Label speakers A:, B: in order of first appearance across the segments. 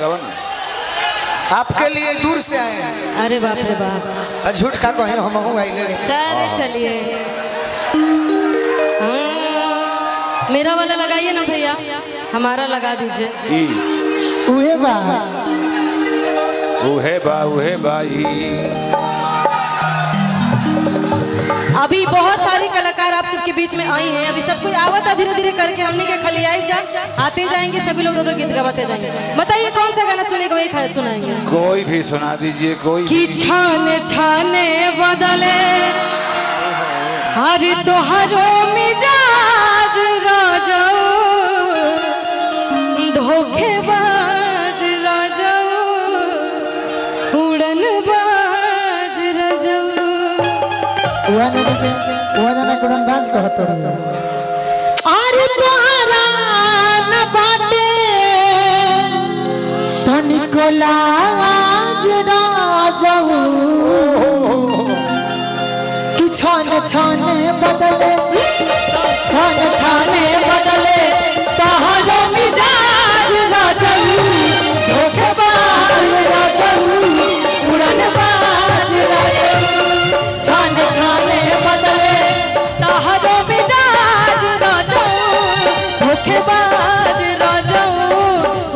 A: गावा ना।
B: आपके लिए दूर से आए हैं।
C: अरे बाप रे बाप,
B: झूठ का कहें हम आइले।
C: चलिए मेरा वाला लगाइए ना भैया, हमारा लगा दीजिए।
B: उहे बा
A: उहे बाई।
C: अभी बहुत सारी कलाकार आप सबके बीच में आई हैं, अभी सब कोई आवत है धीरे धीरे करके, हमने के खाली आई जा आते जाएंगे, सभी लोग दो गीत गाते जाएंगे। बताइए कौन सा गाना सुनेगा वही सुनाएंगे।
A: कोई भी सुना दीजिए। कोई
C: कि छाने छाने बदले हर तोहरो मिजाज राजाओ, धोखेबाज राजाओ, उड़नबाज राजाओ।
B: वाना कुड़न बाज कहत अरे तोहरा न बाटे तनिको लाज राजाऊ कि छाने छाने बदले छाने छाने बदले तोहरो मिजाज राजाऊ, धोखेबाज राजाऊ, उड़नबाज राजाऊ। छाने छाने बदले तोहरो मिजाज राजाऊ, धोखेबाज राजाऊ,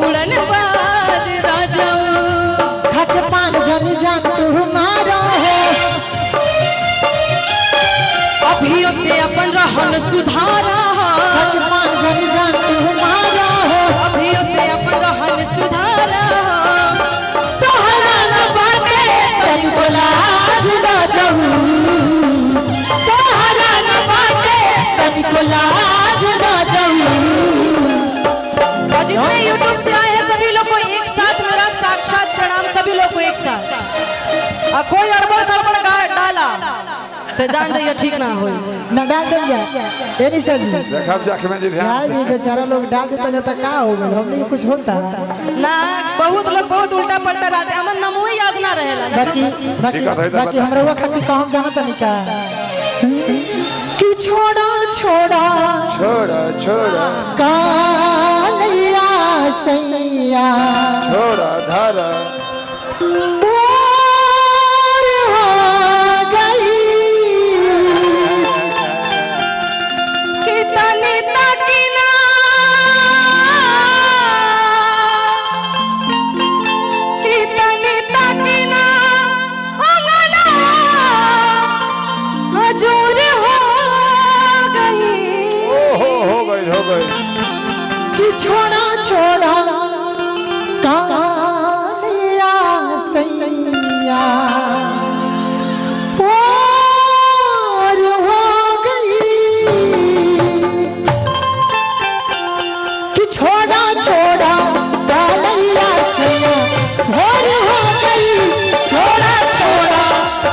B: उड़नबाज राजाऊ। खट पान जनी जान तुम्हारा है, अभियो से अपन रहन सुधारा। खट पान जनी जान तुम्हारा है, अभियो से अपन रहन सुधारा। तोहरा न बाटे तनिको लाज राजाऊ, तोहरा न बाटे तनिको लाज राजाऊ।
C: और जितने YouTube से आए हैं सभी लोग को एक साथ मेरा साक्षात प्रणाम, सभी लोग को एक साथ। और कोई अड़बड़ सड़बड़ डाला तो जान जाइए ठीक ना हो
B: न डाल दे जा एनी से जी
A: देखब जाके मैं जी ध्यान
B: यार ये बेचारा लोग डाल देता जाता का हो गल, हमने कुछ होता
C: ना। बहुत लोग बहुत उल्टा पलटा रहते, हमर नामो याद ना रहेला।
B: बाकी हमरा वो खातिर कहम जाना तनी का कि छोड़ा छोड़ा
A: छोड़ा छोड़ा
B: कालिया सैया
A: छोड़ा धारा
B: बोर हो गई
C: कि तनी तकिना कि तनी तकिना अंगना हजूर हो गई।
A: हो गई
B: कि छोड़ा छोड़ा कालिया सैया पार हो गई कि छोड़ा छोड़ा कालिया सैया पार हो गई। छोड़ा छोड़ा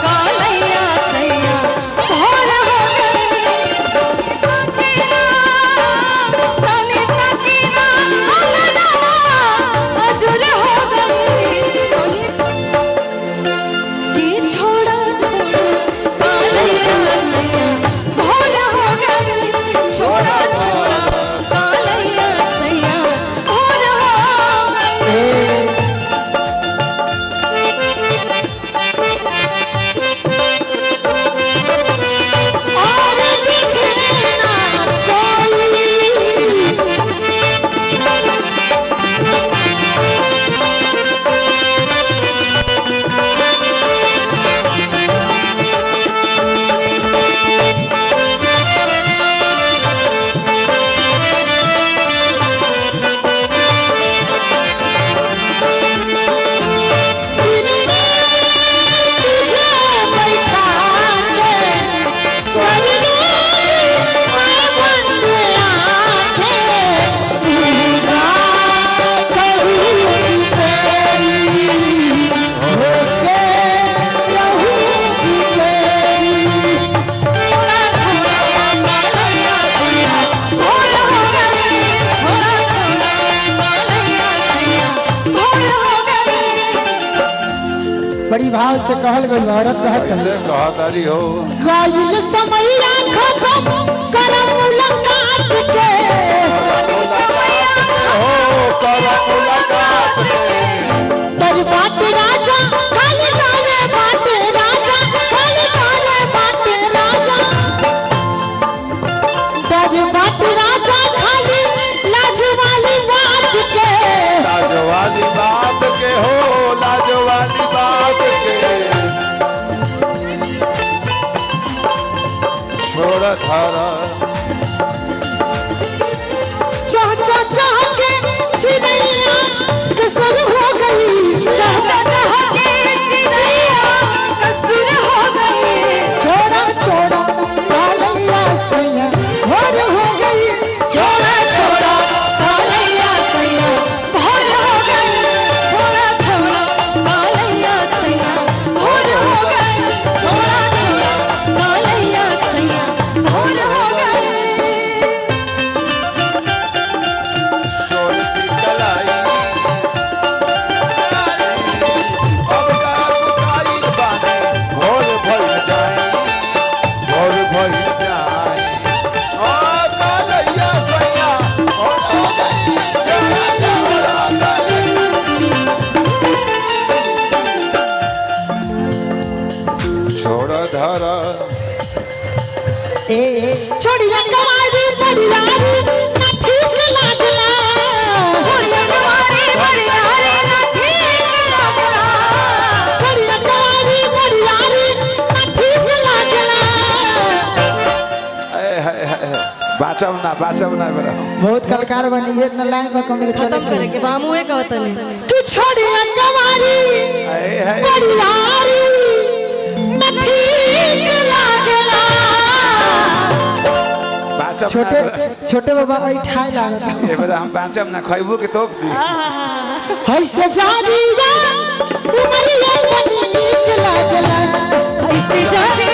C: कालिया सैया भोर हो गई। तनी तकिना अंगना हजूर हो गई। कि छोड़ा छोड़ा कालिया सैया भोर हो गई। छोड़ा छोड़ा कालिया सैया भोर हो गई।
B: और दिखे ना कोई तुझे बैठा के करने मैं बंद आंखें पूजा करूँगी तेरी होके रहूँगी तेरी।
C: छोड़ा छोड़ा कालिया सैया भोर हो गई। छोड़ा छोड़ा कालिया सैया भोर हो गई।
B: बड़ी भाव से कहल गई औरत कहत है
A: कहा तारी हो
B: गाइल समैया खत्म कर मुलाकात के
C: समैया
A: कर मुलाकात धारा
B: चाह चाह चाह के चिड़ैया कसर हो गई
C: चाहता चाह के चिड़ैया कसूर हो गई
B: छोड़ा छोड़ा कालैया सैया भोर हो गई छोड़ा छोड़ा कालैया सैया
C: भोर हो गई छोड़ा छोड़ा कालैया सैया भोर हो गई छोड़ा छोड़ा कालैया सैया भोर हो गई
A: चोर की कलाई अब का बुकाई बाने भोर भर जाए भोर भर जाए ओ कालैया सैया भोर हो गई छोड़ा छोड़ा छोड़ा धारा
B: छोड़िया कमारी बड़ियारी ना ठीक लागला
C: छोड़िया तुम्हारी बड़ियारी ना ठीक लागला
B: छोड़िया कमारी बड़ियारी ना ठीक लागला
A: बाचब ना बड़ा
B: बहुत कलकार बनी है इतना लाइन पर कमी के
C: खत्म करे के बामुए कहतनी
B: कि छोड़िया कमारी बड़ियारी ना ठीक लागला
A: बाचब
B: छोटे छोटे बाबा आई ठाई लागत
A: ये बड़ा हम बाचब ना खइबो के तोप दी
B: है सजादिया उमरिया बनी नीक लागला
C: ऐसे जाने